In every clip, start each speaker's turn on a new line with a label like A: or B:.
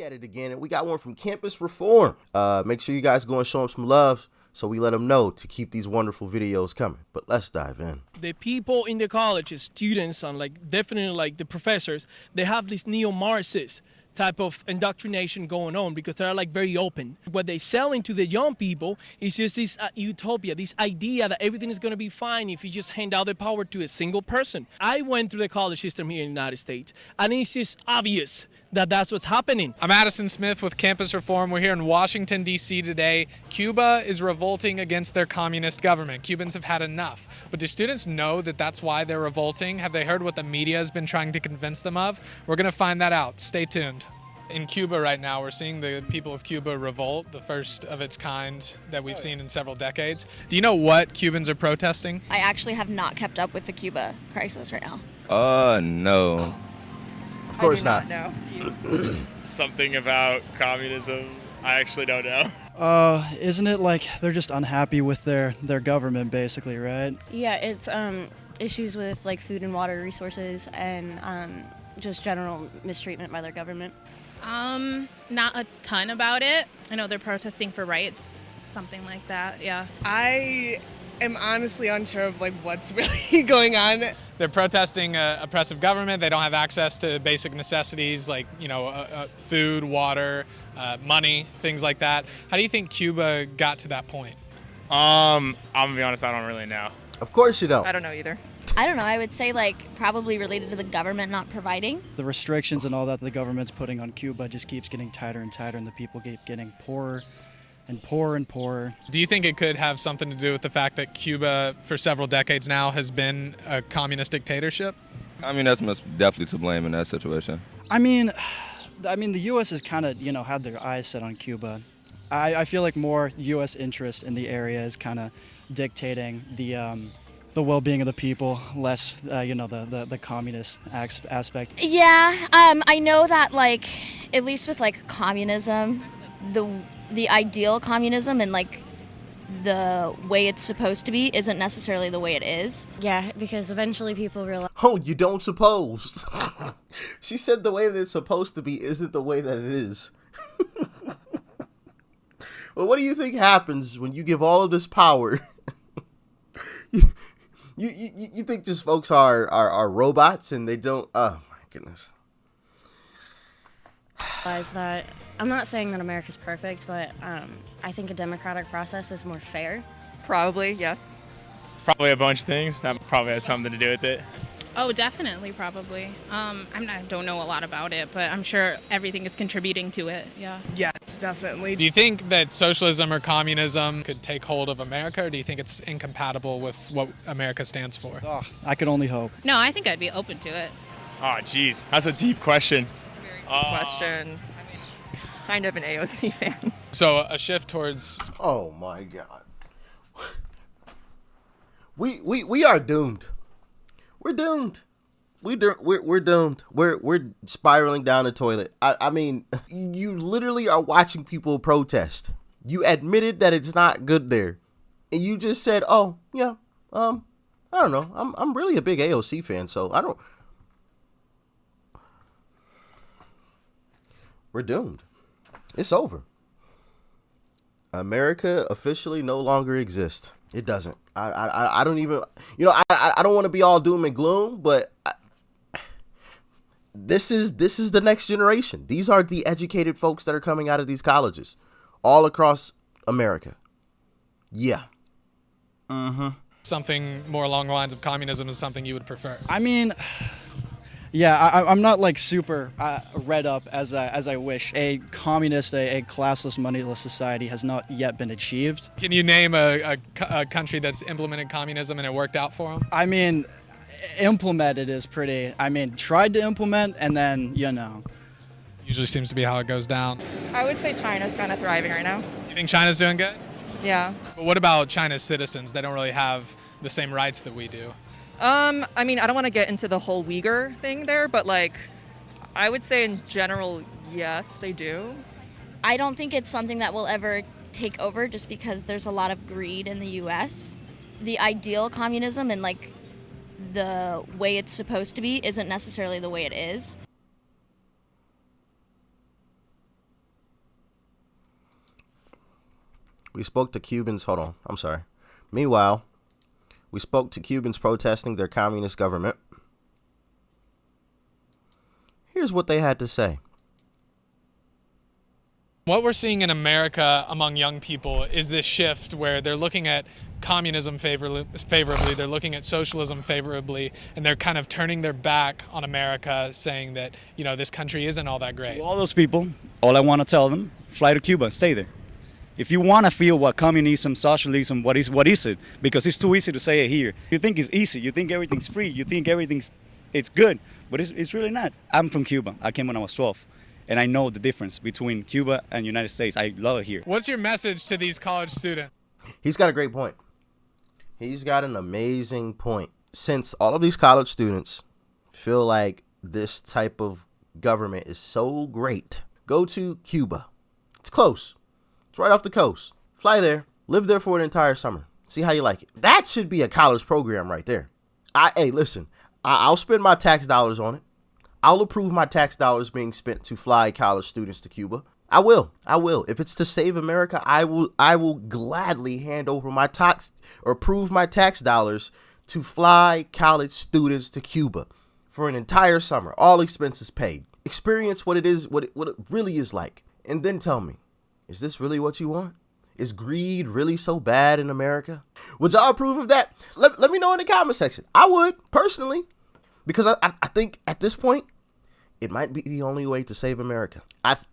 A: at it again, and we got one from Campus Reform. Make sure you guys go and show them some love so we let them know to keep these wonderful videos coming. But let's dive in.
B: The people in the colleges, students, and definitely the professors, they have this neo-Marxist type of indoctrination going on because they're very open. What they sell into the young people is just this utopia, this idea that everything is going to be fine if you just hand out the power to a single person. I went through the college system here in the United States, and it's just obvious that that's what's happening.
C: I'm Addison Smith with Campus Reform. We're here in Washington, D.C. today. Cuba is revolting against their communist government. Cubans have had enough. But do students know that that's why they're revolting? Have they heard what the media has been trying to convince them of? We're going to find that out. Stay tuned. In Cuba right now, we're seeing the people of Cuba revolt, the first of its kind that we've seen in several decades. Do you know what Cubans are protesting?
D: I actually have not kept up with the Cuba crisis right now.
E: No.
A: Of course not.
D: No.
F: Something about communism. I actually don't know.
G: Isn't it like they're just unhappy with their government, basically, right?
D: Yeah, it's issues with food and water resources and just general mistreatment by their government.
H: Not a ton about it. I know they're protesting for rights, something like that, yeah.
I: I am honestly unsure of what's really going on.
C: They're protesting oppressive government. They don't have access to basic necessities like, food, water, money, things like that. How do you think Cuba got to that point?
F: I'm gonna be honest, I don't really know.
A: Of course you don't.
I: I don't know either.
D: I don't know, I would say probably related to the government not providing.
G: The restrictions and all that the government's putting on Cuba just keeps getting tighter and tighter, and the people keep getting poorer and poorer and poorer.
C: Do you think it could have something to do with the fact that Cuba, for several decades now, has been a communist dictatorship?
E: That's most definitely to blame in that situation.
G: I mean, the U.S. has kind of, had their eyes set on Cuba. I feel like more U.S. interest in the area is kind of dictating the well-being of the people, less, the communist aspect.
D: Yeah, I know that at least with communism, the ideal communism and the way it's supposed to be isn't necessarily the way it is. Yeah, because eventually people realize.
A: Oh, you don't suppose? She said the way that it's supposed to be isn't the way that it is. Well, what do you think happens when you give all of this power? You think just folks are robots and they don't? Oh my goodness.
D: That I'm not saying that America's perfect, but I think a democratic process is more fair.
I: Probably, yes.
F: Probably a bunch of things. That probably has something to do with it.
H: Oh, definitely, probably. I don't know a lot about it, but I'm sure everything is contributing to it, yeah.
I: Yes, definitely.
C: Do you think that socialism or communism could take hold of America, or do you think it's incompatible with what America stands for?
G: Oh, I could only hope.
H: No, I think I'd be open to it.
F: Oh, geez. That's a deep question.
I: Very deep question. Kind of an AOC fan.
C: So a shift towards...
A: Oh my God. We are doomed. We're doomed. We're doomed. We're spiraling down the toilet. I mean, you literally are watching people protest. You admitted that it's not good there, and you just said, "Oh yeah, I don't know. I'm really a big AOC fan, so I don't." We're doomed. It's over. America officially no longer exists. It doesn't. I don't even, I don't want to be all doom and gloom, but this is the next generation. These are the educated folks that are coming out of these colleges all across America. Yeah. Mm-hmm.
C: Something more along the lines of communism is something you would prefer.
G: I mean, yeah, I'm not super read up as I wish. A communist, a classless, moneyless society has not yet been achieved.
C: Can you name a country that's implemented communism and it worked out for them?
G: I mean, implemented is pretty. Tried to implement and then,
C: Usually seems to be how it goes down.
I: I would say China's kind of thriving right now.
C: You think China's doing good?
I: Yeah.
C: But what about China's citizens? They don't really have the same rights that we do.
I: I don't want to get into the whole Uyghur thing there, but I would say in general, yes, they do.
D: I don't think it's something that will ever take over just because there's a lot of greed in the U.S. The ideal communism and the way it's supposed to be isn't necessarily the way it is.
A: We spoke to Cubans. Hold on. I'm sorry. Meanwhile, we spoke to Cubans protesting their communist government. Here's what they had to say.
C: What we're seeing in America among young people is this shift where they're looking at communism favorably, they're looking at socialism favorably, and they're kind of turning their back on America, saying that, you know, this country isn't all that great.
J: To all those people, all I want to tell them, fly to Cuba, stay there. If you want to feel what communism, socialism, what is it? Because it's too easy to say it here. You think it's easy, you think everything's free, you think it's good, but it's really not. I'm from Cuba. I came when I was 12. And I know the difference between Cuba and United States. I love it here.
C: What's your message to these college students?
A: He's got a great point. He's got an amazing point. Since all of these college students feel like this type of government is so great, go to Cuba. It's close. It's right off the coast. Fly there. Live there for an entire summer. See how you like it. That should be a college program right there. Hey, listen. I'll spend my tax dollars on it. I'll approve my tax dollars being spent to fly college students to Cuba. I will. If it's to save America, I will gladly hand over my approve my tax dollars to fly college students to Cuba for an entire summer, all expenses paid. Experience what it is, what it really is like, and then tell me, is this really what you want? Is greed really so bad in America? Would y'all approve of that? Let me know in the comment section. I would, personally, because I think at this point, it might be the only way to save America.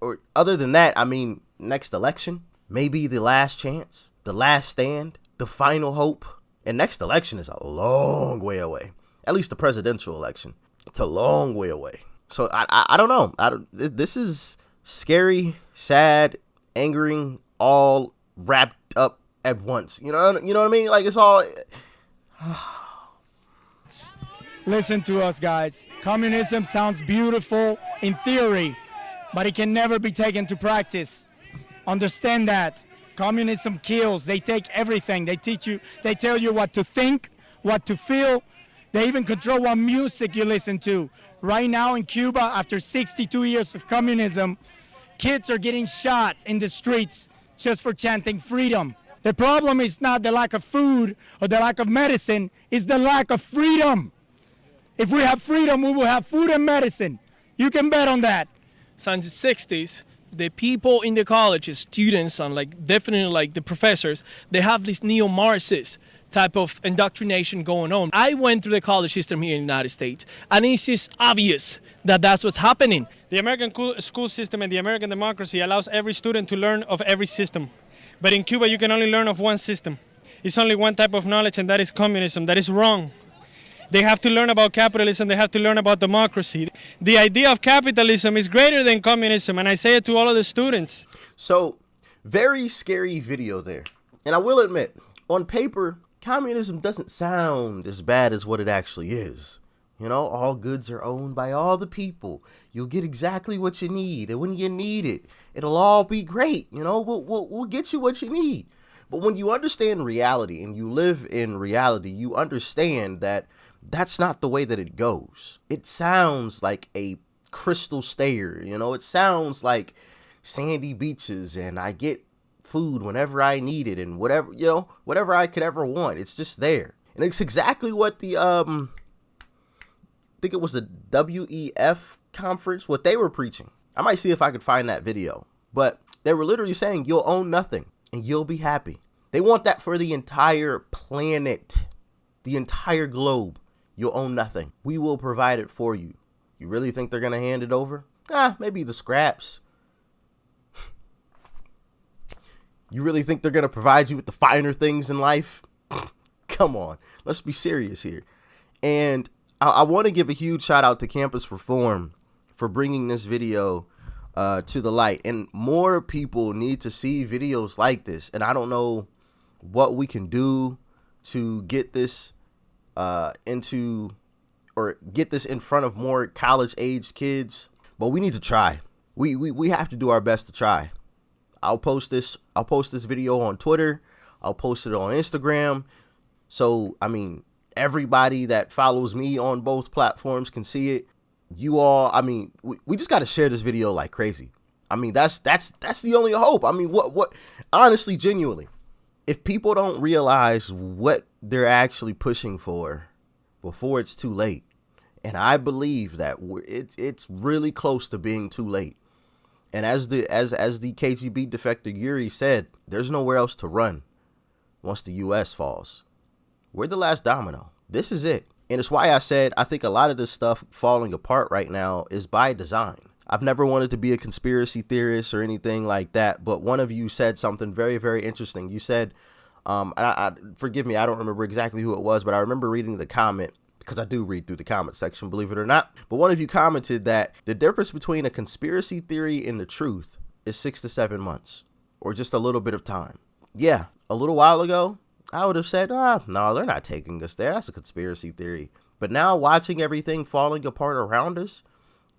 A: Or other than that, I mean, next election, maybe the last chance, the last stand, the final hope. And next election is a long way away. At least the presidential election. It's a long way away. So I don't know. This is scary, sad, angering, all wrapped up at once. You know what I mean? Like, it's all...
K: Listen to us, guys. Communism sounds beautiful in theory, but it can never be taken to practice. Understand that. Communism kills. They take everything. They tell you what to think, what to feel. They even control what music you listen to. Right now in Cuba, after 62 years of communism, kids are getting shot in the streets just for chanting freedom. The problem is not the lack of food or the lack of medicine, it's the lack of freedom. If we have freedom, we will have food and medicine. You can bet on that.
B: Since the 60s, the people in the colleges, students and definitely the professors, they have this neo-Marxist type of indoctrination going on. I went through the college system here in the United States, and it's just obvious that that's what's happening.
L: The American school system and the American democracy allows every student to learn of every system. But in Cuba, you can only learn of one system. It's only one type of knowledge, and that is communism. That is wrong. They have to learn about capitalism. They have to learn about democracy. The idea of capitalism is greater than communism, and I say it to all of the students.
A: So, very scary video there. And I will admit, on paper, communism doesn't sound as bad as what it actually is. You know, all goods are owned by all the people. You'll get exactly what you need, and when you need it, it'll all be great. You know, we'll get you what you need. But when you understand reality and you live in reality, you understand that that's not the way that it goes. It sounds like a crystal stair, you know, it sounds like sandy beaches and I get food whenever I need it and whatever I could ever want. It's just there. And it's exactly what the, I think it was the WEF conference, what they were preaching. I might see if I could find that video, but they were literally saying you'll own nothing and you'll be happy. They want that for the entire planet, the entire globe. You'll own nothing. We will provide it for you. You really think they're going to hand it over? Maybe the scraps. You really think they're going to provide you with the finer things in life? Come on. Let's be serious here. And I want to give a huge shout out to Campus Reform for bringing this video to the light. And more people need to see videos like this. And I don't know what we can do to get this get this in front of more college age kids, but we need to try. We have to do our best to try. I'll post this video on Twitter. I'll post it on Instagram. So, I mean, everybody that follows me on both platforms can see it. You all, I mean, we just got to share this video like crazy. I mean, that's the only hope. I mean, what honestly, genuinely, if people don't realize what they're actually pushing for before it's too late, and I believe that it's really close to being too late. And as the KGB defector Yuri said, there's nowhere else to run once the U.S. falls. We're the last domino. This is it. And it's why I said I think a lot of this stuff falling apart right now is by design. I've never wanted to be a conspiracy theorist or anything like that, but one of you said something very, very interesting. You said, forgive me, I don't remember exactly who it was, but I remember reading the comment, because I do read through the comment section, believe it or not. But one of you commented that the difference between a conspiracy theory and the truth is 6 to 7 months, or just a little bit of time. Yeah, a little while ago, I would have said, no, they're not taking us there. That's a conspiracy theory. But now watching everything falling apart around us,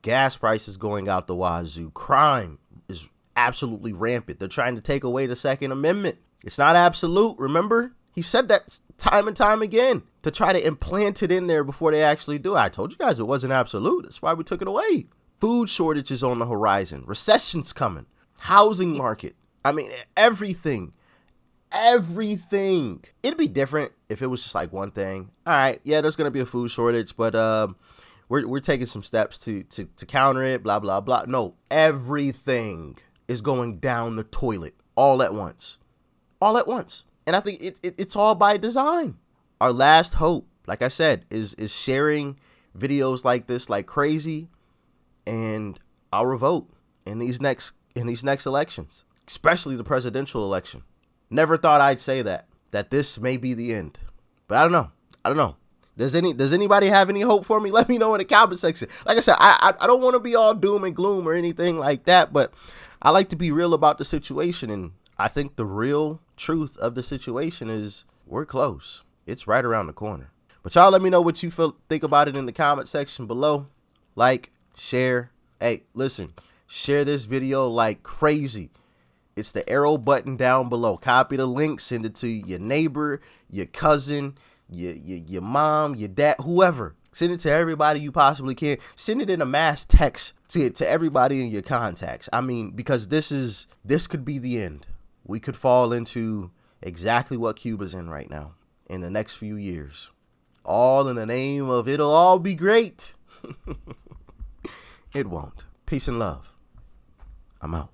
A: gas prices going out the wazoo, crime is absolutely rampant. They're trying to take away the Second Amendment. It's not absolute, remember? He said that time and time again to try to implant it in there before they actually do it. I told you guys it wasn't absolute. That's why we took it away. Food shortages on the horizon. Recession's coming. Housing market. I mean, everything. It'd be different if it was just like one thing. All right, yeah, there's going to be a food shortage, but we're taking some steps to counter it, blah, blah, blah. No, everything is going down the toilet all at once. All at once. And I think it's all by design. Our last hope, like I said, is sharing videos like this like crazy, and I'll revote in these next elections, especially the presidential election. Never thought I'd say that this may be the end, but I don't know. Does anybody have any hope for me? Let me know in the comment section. Like I said, I don't want to be all doom and gloom or anything like that, but I like to be real about the situation, and I think the real truth of the situation is we're close. It's right around the corner. But y'all let me know what you think about it in the comment section below. Like, share. Hey, listen, share this video like crazy. It's the arrow button down below. Copy the link, send it to your neighbor, your cousin, your mom, your dad, whoever. Send it to everybody you possibly can. Send it in a mass text to everybody in your contacts. I mean, because this could be the end. We could fall into exactly what Cuba's in right now in the next few years. All in the name of it'll all be great. It won't. Peace and love. I'm out.